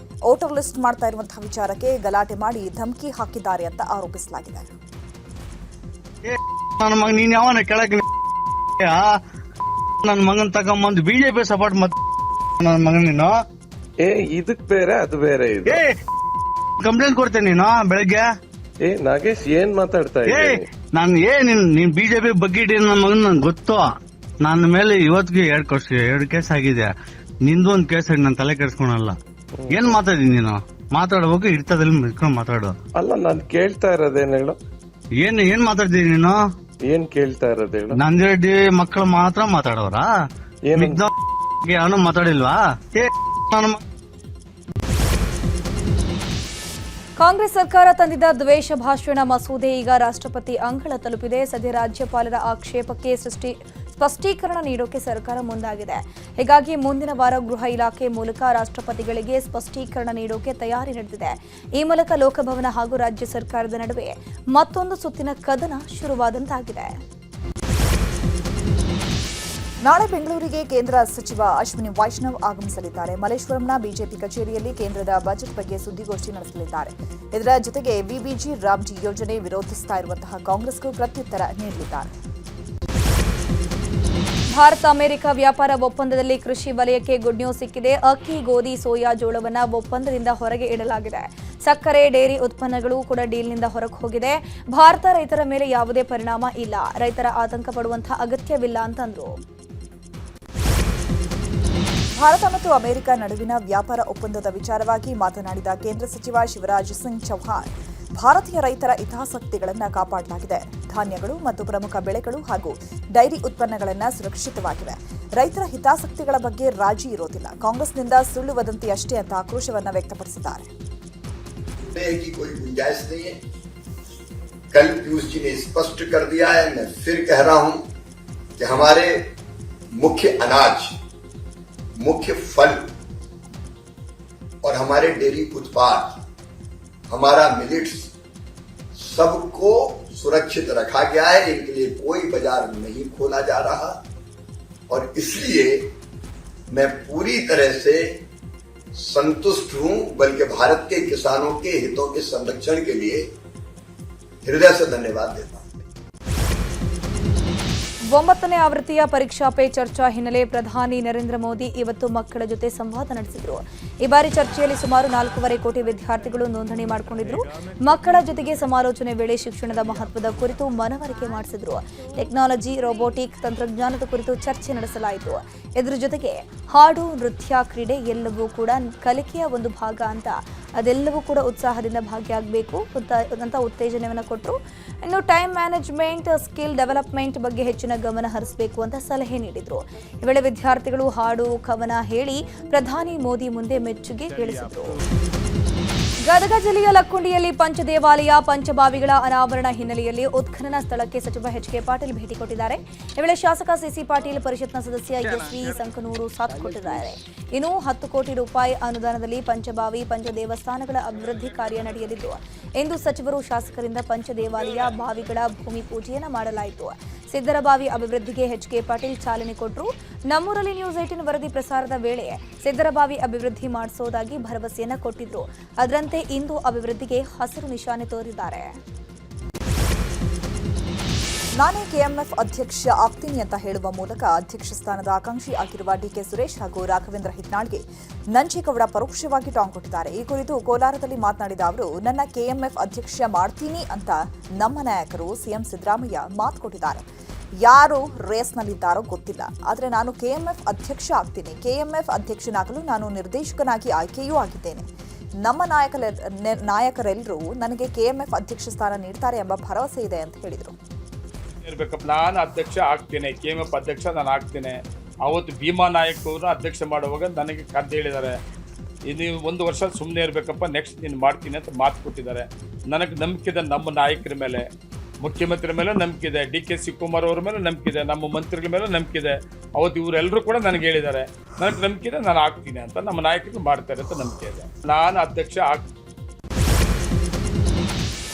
ವೋಟರ್ ಲಿಸ್ಟ್ ಮಾಡ್ತಾ ಇರುವಂತಹ ವಿಚಾರಕ್ಕೆ ಗಲಾಟೆ ಮಾಡಿ ಧಮಕಿ ಹಾಕಿದ್ದಾರೆ ಅಂತ ಆರೋಪಿಸಲಾಗಿದೆ. ನನ್ನ ಮಗ ನೀನ್ ಯಾವನ ಕೆಳಗೆ ನನ್ನ ಮಗನ್ ತಗೊಂಬಂದು ಬಿಜೆಪಿ ಸಪೋರ್ಟ್ ಮತ್ತೆ ನನ್ನ ಮಗನ ನೀನು ಇದಕ್ ಬೇರೆ ಅದು ಬೇರೆ ಇದು ಕಂಪ್ಲೇಂಟ್ ಕೊಡ್ತೇನೆ ನೀನು ಬೆಳಗ್ಗೆ. ನಾಗೇಶ್ ಏನ್ ಮಾತಾಡ್ತಾ ನಾನು ನೀನ್ ಬಿಜೆಪಿ ಬಗ್ಗೆ ನನ್ನ ಮಗನ್ ನನ್ಗೆ ಗೊತ್ತು. ನನ್ನ ಮೇಲೆ ಇವತ್ತಿಗೆ 2 ಕೇಸ್ ಆಗಿದೆ. ನಿಂದು ಒಂದ್ ಕೇಸ್ ಆಗಿ ನಾನು ತಲೆ ಕೆಡ್ಸ್ಕೊಳಲ್ಲ. ಏನ್ ಮಾತಾಡಿ ನೀನು ಮಾತಾಡ್ಬೇಕು ಇರ್ತದಲ್ಲಿ ಮಿಡ್ಕೊಂಡ್ ಮಾತಾಡು. ಅಲ್ಲ ನಾನ್ ಕೇಳ್ತಾ ಇರೋದೇನ್ ಹೇಳು. ಏನ್ ಮಾತಾಡ್ತೀನಿ ನೀನು? ಏನ್ ಕೇಳ್ತಾ ಇರೋದು ಹೇಳು. ನಂದಿರೆಡ್ಡಿ ಮಕ್ಕಳು ಮಾತ್ರ ಮಾತಾಡೋರ? ಅವನು ಮಾತಾಡಿಲ್ವಾ? ಕಾಂಗ್ರೆಸ್ ಸರ್ಕಾರ ತಂದಿದ್ದ ದ್ವೇಷ ಭಾಷಣ ಮಸೂದೆ ಈಗ ರಾಷ್ಟ್ರಪತಿ ಅಂಗಳ ತಲುಪಿದೆ. ಸದ್ಯ ರಾಜ್ಯಪಾಲರ ಆಕ್ಷೇಪಕ್ಕೆ ಸ್ಪಷ್ಟೀಕರಣ ನೀಡೋಕೆ ಸರ್ಕಾರ ಮುಂದಾಗಿದೆ. ಹೀಗಾಗಿ ಮುಂದಿನ ವಾರ ಗೃಹ ಇಲಾಖೆ ಮೂಲಕ ರಾಷ್ಟ್ರಪತಿಗಳಿಗೆ ಸ್ಪಷ್ಟೀಕರಣ ನೀಡೋಕೆ ತಯಾರಿ ನಡೆದಿದೆ. ಈ ಮೂಲಕ ಲೋಕಭವನ ಹಾಗೂ ರಾಜ್ಯ ಸರ್ಕಾರದ ನಡುವೆ ಮತ್ತೊಂದು ಸುತ್ತಿನ ಕದನ ಶುರುವಾದಂತಾಗಿದೆ. ನಾಳೆ ಬೆಂಗಳೂರಿಗೆ ಕೇಂದ್ರ ಸಚಿವ ಅಶ್ವಿನಿ ವೈಷ್ಣವ್ ಆಗಮಿಸಲಿದ್ದಾರೆ. ಮಲ್ಲೇಶ್ವರಂನ ಬಿಜೆಪಿ ಕಚೇರಿಯಲ್ಲಿ ಕೇಂದ್ರದ ಬಜೆಟ್ ಬಗ್ಗೆ ಸುದ್ದಿಗೋಷ್ಠಿ ನಡೆಸಲಿದ್ದಾರೆ. ಇದರ ಜೊತೆಗೆ ವಿಬಿಜಿ ರಾಮ್ಜಿ ಯೋಜನೆ ವಿರೋಧಿಸ್ತಾ ಇರುವಂತಹ ಕಾಂಗ್ರೆಸ್ಗೂ ಪ್ರತ್ಯುತ್ತರ ನೀಡಲಿದ್ದಾರೆ. ಭಾರತ ಅಮೆರಿಕ ವ್ಯಾಪಾರ ಒಪ್ಪಂದದಲ್ಲಿ ಕೃಷಿ ವಲಯಕ್ಕೆ ಗುಡ್ ನ್ಯೂಸ್ ಸಿಕ್ಕಿದೆ. ಅಕ್ಕಿ, ಗೋಧಿ, ಸೋಯಾ, ಜೋಳವನ್ನು ಒಪ್ಪಂದದಿಂದ ಹೊರಗೆ ಇಡಲಾಗಿದೆ. ಸಕ್ಕರೆ, ಡೇರಿ ಉತ್ಪನ್ನಗಳು ಕೂಡ ಡೀಲ್ನಿಂದ ಹೊರಗೆ ಹೋಗಿದೆ. ಭಾರತ ರೈತರ ಮೇಲೆ ಯಾವುದೇ ಪರಿಣಾಮ ಇಲ್ಲ. ರೈತರ ಆತಂಕ ಪಡುವಂತಹ ಅಗತ್ಯವಿಲ್ಲ ಅಂತಂದ್ರು. ಭಾರತ ಮತ್ತು ಅಮೆರಿಕ ನಡುವಿನ ವ್ಯಾಪಾರ ಒಪ್ಪಂದದ ವಿಚಾರವಾಗಿ ಮಾತನಾಡಿದ ಕೇಂದ್ರ ಸಚಿವ ಶಿವರಾಜ್ ಸಿಂಗ್ ಚೌಹಾಣ್, ಭಾರತೀಯ ರೈತರ ಹಿತಾಸಕ್ತಿಗಳನ್ನು ಕಾಪಾಡಲಾಗಿದೆ. ಧಾನ್ಯಗಳು ಮತ್ತು ಪ್ರಮುಖ ಬೆಳೆಗಳು ಹಾಗೂ ಡೈರಿ ಉತ್ಪನ್ನಗಳನ್ನು ಸುರಕ್ಷಿತವಾಗಿವೆ. ರೈತರ ಹಿತಾಸಕ್ತಿಗಳ ಬಗ್ಗೆ ರಾಜಿ ಇರೋದಿಲ್ಲ. ಕಾಂಗ್ರೆಸ್ನಿಂದ ಸುಳ್ಳು ವದಂತಿ ಅಷ್ಟೇ ಅಂತ ಆಕ್ರೋಶವನ್ನು ವ್ಯಕ್ತಪಡಿಸಿದ್ದಾರೆ. कल पीयूष जी ने स्पष्ट कर दिया है, मैं फिर कह रहा हूं कि हमारे मुख्य अनाज, मुख्य फल और हमारे डेयरी उत्पाद, हमारा मिलेट्स सबको सुरक्षित रखा गया है. इनके लिए कोई बाजार नहीं खोला जा रहा और इसलिए मैं पूरी तरह से संतुष्ट हूं, बल्कि भारत के किसानों के हितों के संरक्षण के लिए हृदय से धन्यवाद देता हूं. 9ನೇ ಆವೃತ್ತಿಯ ಪರೀಕ್ಷಾ ಪೇ ಚರ್ಚಾ ಹಿನ್ನೆಲೆ ಪ್ರಧಾನಿ ನರೇಂದ್ರ ಮೋದಿ ಇವತ್ತು ಮಕ್ಕಳ ಜೊತೆ ಸಂವಾದ ನಡೆಸಿದರು. ಈ ಬಾರಿ ಚರ್ಚೆಯಲ್ಲಿ ಸುಮಾರು 4.5 ಕೋಟಿ ವಿದ್ಯಾರ್ಥಿಗಳು ನೋಂದಣಿ ಮಾಡಿಕೊಂಡಿದ್ರು. ಮಕ್ಕಳ ಜೊತೆಗೆ ಸಮಾಲೋಚನೆ ವೇಳೆ ಶಿಕ್ಷಣದ ಮಹತ್ವದ ಕುರಿತು ಮನವರಿಕೆ ಮಾಡಿಸಿದ್ರು. ಟೆಕ್ನಾಲಜಿ, ರೋಬೋಟಿಕ್, ತಂತ್ರಜ್ಞಾನದ ಕುರಿತು ಚರ್ಚೆ ನಡೆಸಲಾಯಿತು. ಇದರ ಜೊತೆಗೆ ಹಾಡು, ನೃತ್ಯ, ಕ್ರೀಡೆ ಎಲ್ಲವೂ ಕೂಡ ಕಲಿಕೆಯ ಒಂದು ಭಾಗ ಅಂತ, ಅದೆಲ್ಲವೂ ಕೂಡ ಉತ್ಸಾಹದಿಂದ ಭಾಗಿಯಾಗಬೇಕು ಅಂತ ಉತ್ತೇಜನವನ್ನು ಕೊಟ್ಟರು. ಇನ್ನು ಟೈಮ್ ಮ್ಯಾನೇಜ್ಮೆಂಟ್, ಸ್ಕಿಲ್ ಡೆವಲಪ್ಮೆಂಟ್ ಬಗ್ಗೆ ಹೆಚ್ಚಿನ ಗಮನ ಹರಿಸಬೇಕು ಅಂತ ಸಲಹೆ ನೀಡಿದರು. ಈ ವೇಳೆ ವಿದ್ಯಾರ್ಥಿಗಳು ಹಾಡು, ಕವನ ಹೇಳಿ ಪ್ರಧಾನಿ ಮೋದಿ ಮುಂದೆ ಮೆಚ್ಚುಗೆ ಗಳಿಸಿದರು. ಗದಗ ಜಿಲ್ಲೆಯ ಲಕ್ಕುಂಡಿಯಲ್ಲಿ ಪಂಚದೇವಾಲಯ, ಪಂಚಬಾವಿಗಳ ಅನಾವರಣ ಹಿನ್ನೆಲೆಯಲ್ಲಿ ಉತ್ಖನನ ಸ್ಥಳಕ್ಕೆ ಸಚಿವ ಎಚ್.ಕೆ. ಪಾಟೀಲ್ ಭೇಟಿ ಕೊಟ್ಟಿದ್ದಾರೆ. ಈ ವೇಳೆ ಶಾಸಕ ಸಿಸಿ ಪಾಟೀಲ್, ಪರಿಷತ್ನ ಸದಸ್ಯ ಎಸ್.ವಿ. ಸಂಕನೂರು ಸಾಥ್ ಕೊಟ್ಟಿದ್ದಾರೆ. ಇನ್ನು 10 ಕೋಟಿ ರೂಪಾಯಿ ಅನುದಾನದಲ್ಲಿ ಪಂಚಬಾವಿ, ಪಂಚದೇವಸ್ಥಾನಗಳ ಅಭಿವೃದ್ಧಿ ಕಾರ್ಯ ನಡೆಯಲಿದ್ದು, ಇಂದು ಸಚಿವರು ಶಾಸಕರಿಂದ ಪಂಚದೇವಾಲಯ ಬಾವಿಗಳ ಭೂಮಿ ಪೂಜೆಯನ್ನು ಮಾಡಲಾಯಿತು. ಸಿದ್ದರಬಾವಿ ಅಭಿವೃದ್ಧಿಗೆ ಎಚ್.ಕೆ. ಪಾಟೀಲ್ ಚಾಲನೆ ಕೊಟ್ಟರು. ನಮ್ಮೂರಲ್ಲಿ ನ್ಯೂಸ್ 18 ವರದಿ ಪ್ರಸಾರದ ವೇಳೆ ಸಿದ್ದರಬಾವಿ ಅಭಿವೃದ್ಧಿ ಮಾಡಿಸೋದಾಗಿ ಭರವಸೆಯನ್ನು ಕೊಟ್ಟಿದ್ರು. ಅದರಂತೆ ಇಂದು ಅಭಿವೃದ್ಧಿಗೆ ಹಸಿರು ನಿಶಾನೆ ತೋರಿದ್ದಾರೆ. ನಾನೇ ಕೆಎಂಎಫ್ ಅಧ್ಯಕ್ಷ ಆಗ್ತೀನಿ ಅಂತ ಹೇಳುವ ಮೂಲಕ ಅಧ್ಯಕ್ಷ ಸ್ಥಾನದ ಆಕಾಂಕ್ಷಿ ಆಗಿರುವ ಡಿಕೆ ಸುರೇಶ್ ಹಾಗೂ ರಾಘವೇಂದ್ರ ಹಿಟ್ನಾಳ್ಗೆ ನಂಜೇಗೌಡ ಪರೋಕ್ಷವಾಗಿ ಟಾಂಗ್ ಕೊಟ್ಟಿದ್ದಾರೆ. ಈ ಕುರಿತು ಕೋಲಾರದಲ್ಲಿ ಮಾತನಾಡಿದ ಅವರು, ನನ್ನ ಕೆಎಂಎಫ್ ಅಧ್ಯಕ್ಷ ಮಾಡ್ತೀನಿ ಅಂತ ನಮ್ಮ ನಾಯಕರು ಸಿಎಂ ಸಿದ್ದರಾಮಯ್ಯ ಮಾತು ಕೊಟ್ಟಿದ್ದಾರೆ. ಯಾರು ರೇಸ್ನಲ್ಲಿದ್ದಾರೋ ಗೊತ್ತಿಲ್ಲ, ಆದರೆ ನಾನು ಕೆಎಂಎಫ್ ಅಧ್ಯಕ್ಷ ಆಗ್ತೀನಿ. ಕೆಎಂಎಫ್ ಅಧ್ಯಕ್ಷನಾಗಲು ನಾನು ನಿರ್ದೇಶಕನಾಗಿ ಆಯ್ಕೆಯೂ ಆಗಿದ್ದೇನೆ. ನಮ್ಮ ನಾಯಕರೆಲ್ಲರೂ ನನಗೆ ಕೆಎಂಎಫ್ ಅಧ್ಯಕ್ಷ ಸ್ಥಾನ ನೀಡ್ತಾರೆ ಎಂಬ ಭರವಸೆ ಇದೆ ಅಂತ ಹೇಳಿದರು. ನಾನು ಅಧ್ಯಕ್ಷ ಆಗ್ತೇನೆ, ಕೆಎಂಎಫ್ ಅಧ್ಯಕ್ಷ ನಾನು ಆಗ್ತೇನೆ. ಅವತ್ತು ಭೀಮಾ ನಾಯಕರು ಅಧ್ಯಕ್ಷ ಮಾಡುವಾಗ ನನಗೆ ಕದ್ದು ಹೇಳಿದ್ದಾರೆ, ಇದು 1 ವರ್ಷ ಸುಮ್ಮನೆ ಇರಬೇಕಪ್ಪ, ನೆಕ್ಸ್ಟ್ ನೀನು ಮಾಡ್ತೀನಿ ಅಂತ ಮಾತು ಕೊಟ್ಟಿದ್ದಾರೆ. ನನಗೆ ನಂಬಿಕೆ ಇದೆ ನಮ್ಮ ನಾಯಕರ ಮೇಲೆ. ಮುಖ್ಯಮಂತ್ರಿ ಮೇಲೆ ನಂಬಿಕೆ ಇದೆ, DK ಶಿವಕುಮಾರ್ ಅವ್ರ ಮೇಲೆ ನಂಬಿಕೆ ಇದೆ, ನಮ್ಮ ಮಂತ್ರಿಗಳ ಮೇಲೆ ನಂಬಿಕೆ ಇದೆ. ಅವತ್ತು ಇವರೆಲ್ಲರೂ ಕೂಡ ನನಗೆ ಹೇಳಿದ್ದಾರೆ, ನನಗೆ ನಂಬಿಕೆ ಇದೆ, ನಾನು ಆಗ್ತೀನಿ ಅಂತ. ನಮ್ಮ ನಾಯಕರು ಮಾಡ್ತಾರೆ ಅಂತ ನಂಬಿಕೆ ಇದೆ. ನಾನು ಅಧ್ಯಕ್ಷ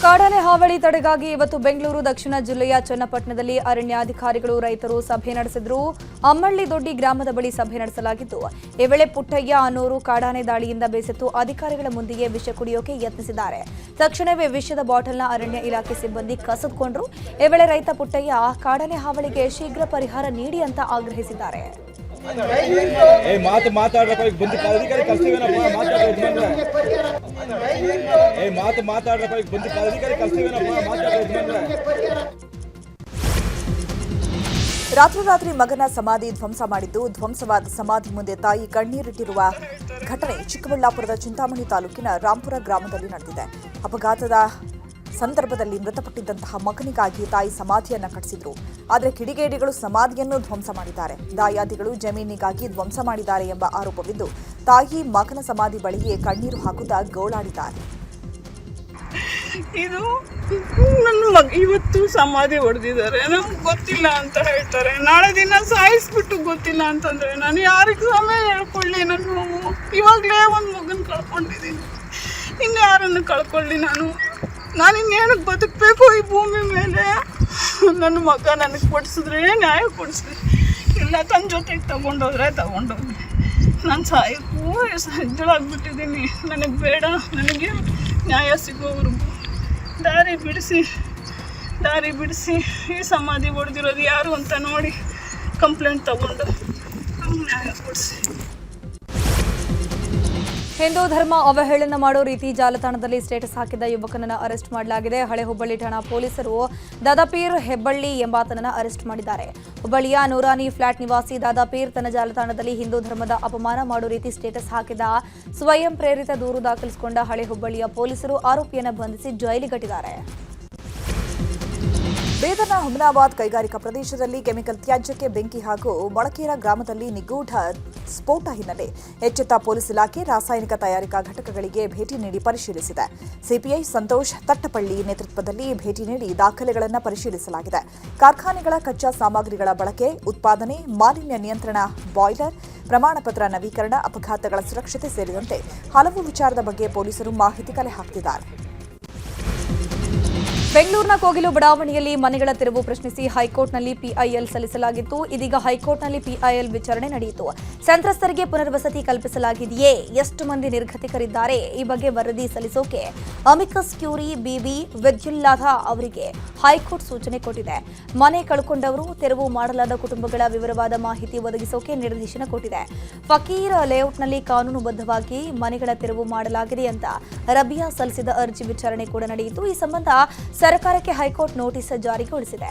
ಕಾಡಾನೆ ಹಾವಳಿ ತಡೆಗಾಗಿ ಇವತ್ತು ಬೆಂಗಳೂರು ದಕ್ಷಿಣ ಜಿಲ್ಲೆಯ ಚನ್ನಪಟ್ಟಣದಲ್ಲಿ ಅರಣ್ಯಾಧಿಕಾರಿಗಳು ರೈತರು ಸಭೆ ನಡೆಸಿದ್ರು. ಅಮ್ಮಳ್ಳಿ ದೊಡ್ಡಿ ಗ್ರಾಮದ ಬಳಿ ಸಭೆ ನಡೆಸಲಾಗಿದ್ದು, ಈ ವೇಳೆ ಪುಟ್ಟಯ್ಯ ಅನ್ನೋರು ಕಾಡಾನೆ ದಾಳಿಯಿಂದ ಬೇಸತ್ತು ಅಧಿಕಾರಿಗಳ ಮುಂದೆಯೇ ವಿಷ ಕುಡಿಯೋಕೆ ಯತ್ನಿಸಿದ್ದಾರೆ. ತಕ್ಷಣವೇ ವಿಷದ ಬಾಟಲ್ನ ಅರಣ್ಯ ಇಲಾಖೆ ಸಿಬ್ಬಂದಿ ಕಸಿದುಕೊಂಡ್ರು. ಈ ವೇಳೆ ರೈತ ಪುಟ್ಟಯ್ಯ ಕಾಡಾನೆ ಹಾವಳಿಗೆ ಶೀಘ್ರ ಪರಿಹಾರ ನೀಡಿ ಅಂತ ಆಗ್ರಹಿಸಿದ್ದಾರೆ. ರಾತ್ರೋರಾತ್ರಿ ಮಗನ ಸಮಾಧಿ ಧ್ವಂಸ ಮಾಡಿದ್ದು, ಧ್ವಂಸವಾದ ಸಮಾಧಿ ಮುಂದೆ ತಾಯಿ ಕಣ್ಣೀರಿಟ್ಟಿರುವ ಘಟನೆ ಚಿಕ್ಕಬಳ್ಳಾಪುರದ ಚಿಂತಾಮಣಿ ತಾಲೂಕಿನ ರಾಂಪುರ ಗ್ರಾಮದಲ್ಲಿ ನಡೆದಿದೆ. ಅಪಘಾತದ ಸಂದರ್ಭದಲ್ಲಿ ಮೃತಪಟ್ಟಿದ್ದಂತಹ ಮಗನಿಗಾಗಿ ತಾಯಿ ಸಮಾಧಿಯನ್ನ ಕಟ್ಟಿಸಿದ್ರು. ಆದರೆ ಕಿಡಿಗೇಡಿಗಳು ಸಮಾಧಿಯನ್ನು ಧ್ವಂಸ ಮಾಡಿದ್ದಾರೆ. ದಾಯಾದಿಗಳು ಜಮೀನಿಗಾಗಿ ಧ್ವಂಸ ಮಾಡಿದ್ದಾರೆ ಎಂಬ ಆರೋಪವಿದ್ದು, ತಾಯಿ ಮಗನ ಸಮಾಧಿ ಬಳಿಯೇ ಕಣ್ಣೀರು ಹಾಕುತ್ತಾ ಗೋಳಾಡಿದ್ದಾರೆ. ಇದು ನನ್ನ ಮಗ ಇವತ್ತು ಸಮಾಧಿ ಹೊಡೆದಿದ್ದಾರೆ, ನಮ್ಗೆ ಗೊತ್ತಿಲ್ಲ ಅಂತ ಹೇಳ್ತಾರೆ. ನಾಳೆ ದಿನ ಸಾಯಿಸ್ಬಿಟ್ಟು ಗೊತ್ತಿಲ್ಲ ಅಂತಂದ್ರೆ ನಾನು ಯಾರಿಗೆ ಸಮಯ ಹೇಳ್ಕೊಳ್ಳಿ? ನಾನು ಇವಾಗಲೇ ಒಂದು ಮಗನ ಕಳ್ಕೊಂಡಿದ್ದೀನಿ, ಇನ್ಯಾರನ್ನು ಕಳ್ಕೊಳ್ಳಿ? ನಾನಿನ್ನೇನಕ್ಕೆ ಬದುಕಬೇಕು ಈ ಭೂಮಿ ಮೇಲೆ? ನನ್ನ ಮಗ ನನಗೆ ಕೊಡಿಸಿದ್ರೆ ನ್ಯಾಯ ಕೊಡಿಸಿದ್ರೆ, ಇಲ್ಲ ತನ್ನ ಜೊತೆಗೆ ತಗೊಂಡೋಗ್ಲಿ. ನಾನು ಸಾಯಕ್ಕೂ ಸಜ್ಜಳಾಗ್ಬಿಟ್ಟಿದ್ದೀನಿ. ನನಗೆ ಬೇಡ, ನನಗೆ ನ್ಯಾಯ ಸಿಗೋವರೆಗೂ ದಾರಿ ಬಿಡಿಸಿ ಈ ಸಮಾಧಿ ಹೊಡೆದಿರೋದು ಯಾರು ಅಂತ ನೋಡಿ ಕಂಪ್ಲೇಂಟ್ ತಗೊಂಡು ನ್ಯಾಯ ಕೊಡಿಸಿ. ಹಿಂದೂ ಧರ್ಮ ಅವಹೇಳನ ಮಾಡೋ ರೀತಿ ಜಾಲತಾಣದಲ್ಲಿ ಸ್ಟೇಟಸ್ ಹಾಕಿದ್ದ ಯುವಕನನ್ನು ಅರೆಸ್ಟ್ ಮಾಡಲಾಗಿದೆ. ಹಳೆ ಹುಬ್ಬಳ್ಳಿ ಠಾಣಾ ಪೊಲೀಸರು ದಾದಾಪೀರ್ ಹೆಬ್ಬಳ್ಳಿ ಎಂಬಾತನನ್ನು ಅರೆಸ್ಟ್ ಮಾಡಿದ್ದಾರೆ. ಹುಬ್ಬಳ್ಳಿಯ ನೂರಾನಿ ಫ್ಲಾಟ್ ನಿವಾಸಿ ದಾದಾಪೀರ್ ತನ್ನ ಜಾಲತಾಣದಲ್ಲಿ ಹಿಂದೂ ಧರ್ಮದ ಅಪಮಾನ ಮಾಡೋ ರೀತಿ ಸ್ಟೇಟಸ್ ಹಾಕಿದ ಸ್ವಯಂ ಪ್ರೇರಿತ ದೂರು ದಾಖಲಿಸಿಕೊಂಡ ಹಳೆ ಹುಬ್ಬಳ್ಳಿಯ ಪೊಲೀಸರು ಆರೋಪಿಯನ್ನು ಬಂಧಿಸಿ ಜೈಲಿಗಟ್ಟಿದ್ದಾರೆ. ಬೇದರ್ನ ಹುಮನಾಬಾದ್ ಕೈಗಾರಿಕಾ ಪ್ರದೇಶದಲ್ಲಿ ಕೆಮಿಕಲ್ ತ್ಯಾಜ್ಯಕ್ಕೆ ಬೆಂಕಿ ಹಾಗೂ ಮೊಳಕೇರ ಗ್ರಾಮದಲ್ಲಿ ನಿಗೂಢ ಸ್ಫೋಟ ಹಿನ್ನೆಲೆ ಎಚ್ಚೆತ್ತ ಪೊಲೀಸ್ ಇಲಾಖೆ ರಾಸಾಯನಿಕ ತಯಾರಿಕಾ ಘಟಕಗಳಿಗೆ ಭೇಟಿ ನೀಡಿ ಪರಿಶೀಲಿಸಿದೆ. ಸಿಪಿಐ ಸಂತೋಷ್ ತಟ್ಟಪಳ್ಳಿ ನೇತೃತ್ವದಲ್ಲಿ ಭೇಟಿ ನೀಡಿ ದಾಖಲೆಗಳನ್ನು ಪರಿಶೀಲಿಸಲಾಗಿದೆ. ಕಾರ್ಖಾನೆಗಳ ಕಚ್ಚಾ ಸಾಮಗ್ರಿಗಳ ಬಳಕೆ, ಉತ್ಪಾದನೆ, ಮಾಲಿನ್ಯ ನಿಯಂತ್ರಣ, ಬಾಯ್ಲರ್, ಪ್ರಮಾಣ ಪತ್ರ ನವೀಕರಣ, ಅಪಘಾತಗಳ ಸುರಕ್ಷತೆ ಸೇರಿದಂತೆ ಹಲವು ವಿಚಾರದ ಬಗ್ಗೆ ಪೊಲೀಸರು ಮಾಹಿತಿ ಕಲೆ ಹಾಕುತ್ತಿದ್ದಾರೆ. ಬೆಂಗಳೂರಿನ ಕೋಗಿಲು ಬಡಾವಣೆಯಲ್ಲಿ ಮನೆಗಳ ತೆರವು ಪ್ರಶ್ನಿಸಿ ಹೈಕೋರ್ಟ್ನಲ್ಲಿ ಪಿಐಎಲ್ ಸಲ್ಲಿಸಲಾಗಿತ್ತು. ಇದೀಗ ಹೈಕೋರ್ಟ್ನಲ್ಲಿ ಪಿಐಎಲ್ ವಿಚಾರಣೆ ನಡೆಯಿತು. ಸಂತ್ರಸ್ತರಿಗೆ ಪುನರ್ವಸತಿ ಕಲ್ಪಿಸಲಾಗಿದೆಯೇ? ಎಷ್ಟು ಮಂದಿ ನಿರ್ಗತಿಕರಿದ್ದಾರೆ? ಈ ಬಗ್ಗೆ ವರದಿ ಸಲ್ಲಿಸೋಕೆ ಅಮಿಕಸ್ ಕ್ಯೂರಿ ಬಿವಿ ವೆಜ್ಯುಲ್ಲಾಧಾ ಅವರಿಗೆ ಹೈಕೋರ್ಟ್ ಸೂಚನೆ ಕೊಟ್ಟಿದೆ. ಮನೆ ಕಳ್ಕೊಂಡವರು, ತೆರವು ಮಾಡಲಾದ ಕುಟುಂಬಗಳ ವಿವರವಾದ ಮಾಹಿತಿ ಒದಗಿಸೋಕೆ ನಿರ್ದೇಶನ ಕೊಟ್ಟಿದೆ. ಫಕೀರ್ ಲೇಔಟ್ನಲ್ಲಿ ಕಾನೂನುಬದ್ಧವಾಗಿ ಮನೆಗಳ ತೆರವು ಮಾಡಲಾಗಿದೆ ಅಂತ ರಬಿಯಾ ಸಲ್ಲಿಸಿದ ಅರ್ಜಿ ವಿಚಾರಣೆ ಕೂಡ ನಡೆಯಿತು. ಈ ಸಂಬಂಧ ಸರ್ಕಾರಕ್ಕೆ ಹೈಕೋರ್ಟ್ ನೋಟಿಸ್ ಜಾರಿಗೊಳಿಸಿದೆ.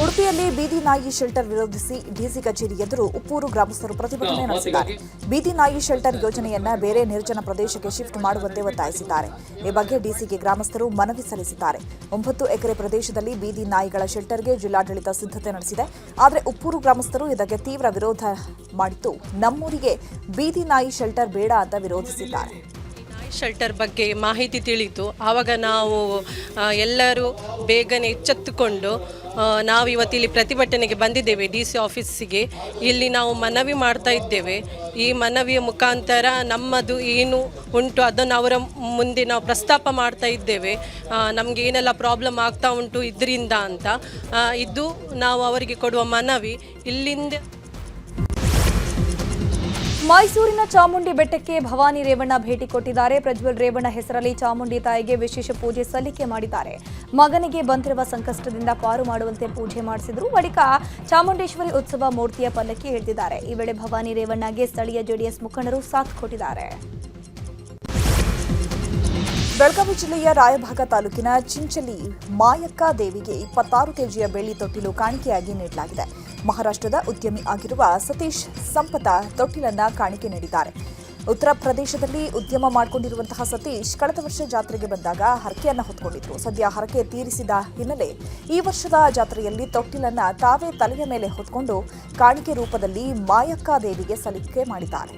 ಉಡುಪಿಯಲ್ಲಿ ಬೀದಿ ನಾಯಿ ಶೆಲ್ಟರ್ ವಿರೋಧಿಸಿ ಡಿಸಿ ಕಚೇರಿ ಎದುರು ಉಪ್ಪೂರು ಗ್ರಾಮಸ್ಥರು ಪ್ರತಿಭಟನೆ ನಡೆಸಿದ್ದಾರೆ. ಬೀದಿ ನಾಯಿ ಶೆಲ್ಟರ್ ಯೋಜನೆಯನ್ನ ಬೇರೆ ನಿರ್ಜನ ಪ್ರದೇಶಕ್ಕೆ ಶಿಫ್ಟ್ ಮಾಡುವಂತೆ ಒತ್ತಾಯಿಸಿದ್ದಾರೆ. ಈ ಬಗ್ಗೆ ಡಿಸಿಗೆ ಗ್ರಾಮಸ್ಥರು ಮನವಿ ಸಲ್ಲಿಸಿದ್ದಾರೆ. 9 ಎಕರೆ ಪ್ರದೇಶದಲ್ಲಿ ಬೀದಿ ನಾಯಿಗಳ ಶೆಲ್ಟರ್ಗೆ ಜಿಲ್ಲಾಡಳಿತ ಸಿದ್ಧತೆ ನಡೆಸಿದೆ. ಆದರೆ ಉಪ್ಪೂರು ಗ್ರಾಮಸ್ಥರು ಇದಕ್ಕೆ ತೀವ್ರ ವಿರೋಧ ಮಾಡಿದ್ದು, ನಮ್ಮೂರಿಗೆ ಬೀದಿ ನಾಯಿ ಶೆಲ್ಟರ್ ಬೇಡ ಅಂತ ವಿರೋಧಿಸಿದ್ದಾರೆ. ಶೆಲ್ಟರ್ ಬಗ್ಗೆ ಮಾಹಿತಿ ತಿಳಿಯಿತು. ಆವಾಗ ನಾವು ಎಲ್ಲರೂ ಬೇಗನೆ ಎಚ್ಚೆತ್ತುಕೊಂಡು ನಾವು ಇವತ್ತಿಲ್ಲಿ ಪ್ರತಿಭಟನೆಗೆ ಬಂದಿದ್ದೇವೆ. DC ಆಫೀಸಿಗೆ ಇಲ್ಲಿ ನಾವು ಮನವಿ ಮಾಡ್ತಾ ಇದ್ದೇವೆ. ಈ ಮನವಿಯ ಮುಖಾಂತರ ನಮ್ಮದು ಏನು ಉಂಟು ಅದನ್ನು ಅವರ ಮುಂದೆ ನಾವು ಪ್ರಸ್ತಾಪ ಮಾಡ್ತಾ ಇದ್ದೇವೆ. ನಮಗೆ ಏನೆಲ್ಲ ಪ್ರಾಬ್ಲಮ್ ಆಗ್ತಾ ಉಂಟು ಇದರಿಂದ ಅಂತ. ಇದು ನಾವು ಅವರಿಗೆ ಕೊಡುವ ಮನವಿ. ಇಲ್ಲಿಂದ ಮೈಸೂರಿನ ಚಾಮುಂಡಿ ಬೆಟ್ಟಕ್ಕೆ ಭವಾನಿ ರೇವಣ್ಣ ಭೇಟಿ ಕೊಟ್ಟಿದ್ದಾರೆ. ಪ್ರಜ್ವಲ್ ರೇವಣ್ಣ ಹೆಸರಲ್ಲಿ ಚಾಮುಂಡಿ ತಾಯಿಗೆ ವಿಶೇಷ ಪೂಜೆ ಸಲ್ಲಿಕೆ ಮಾಡಿದ್ದಾರೆ. ಮಗನಿಗೆ ಬಂದಿರುವ ಸಂಕಷ್ಟದಿಂದ ಪಾರು ಮಾಡುವಂತೆ ಪೂಜೆ ಮಾಡಿಸಿದ್ರು. ಬಳಿಕ ಚಾಮುಂಡೇಶ್ವರಿ ಉತ್ಸವ ಮೂರ್ತಿಯ ಪಲ್ಲಕ್ಕಿ ಹಿಡಿದಿದ್ದಾರೆ. ಈ ವೇಳೆ ಭವಾನಿ ರೇವಣ್ಣಗೆ ಸ್ಥಳೀಯ ಜೆಡಿಎಸ್ ಮುಖಂಡರು ಸಾಥ್ ಕೊಟ್ಟಿದ್ದಾರೆ. ಬೆಳಗಾವಿ ಜಿಲ್ಲೆಯ ರಾಯಭಾಗ ತಾಲೂಕಿನ ಚಿಂಚಲಿ ಮಾಯಕ್ಕ ದೇವಿಗೆ 26 ಕೆಜಿಯ ಬೆಳ್ಳಿ ತೊಟ್ಟಿಲು ಕಾಣಿಕೆಯಾಗಿ ನೀಡಲಾಗಿದೆ. ಮಹಾರಾಷ್ಟ್ರದ ಉದ್ಯಮಿ ಆಗಿರುವ ಸತೀಶ್ ಸಂಪತ ತೊಟ್ಟಿಲನ್ನ ಕಾಣಿಕೆ ನೀಡಿದ್ದಾರೆ. ಉತ್ತರ ಪ್ರದೇಶದಲ್ಲಿ ಉದ್ಯಮ ಮಾಡಿಕೊಂಡಿರುವಂತಹ ಸತೀಶ್ ಕಳೆದ ವರ್ಷ ಜಾತ್ರೆಗೆ ಬಂದಾಗ ಹರಕೆಯನ್ನ ಹೊತ್ತುಕೊಂಡಿದ್ರು. ಸದ್ಯ ಹರಕೆ ತೀರಿಸಿದ ಹಿನ್ನೆಲೆ ಈ ವರ್ಷದ ಜಾತ್ರೆಯಲ್ಲಿ ತೊಟ್ಟಿಲನ್ನ ತಾವೇ ತಲೆಯ ಮೇಲೆ ಹೊತ್ಕೊಂಡು ಕಾಣಿಕೆ ರೂಪದಲ್ಲಿ ಮಾಯಕ್ಕ ದೇವಿಗೆ ಸಲ್ಲಿಕೆ ಮಾಡಿದ್ದಾರೆ.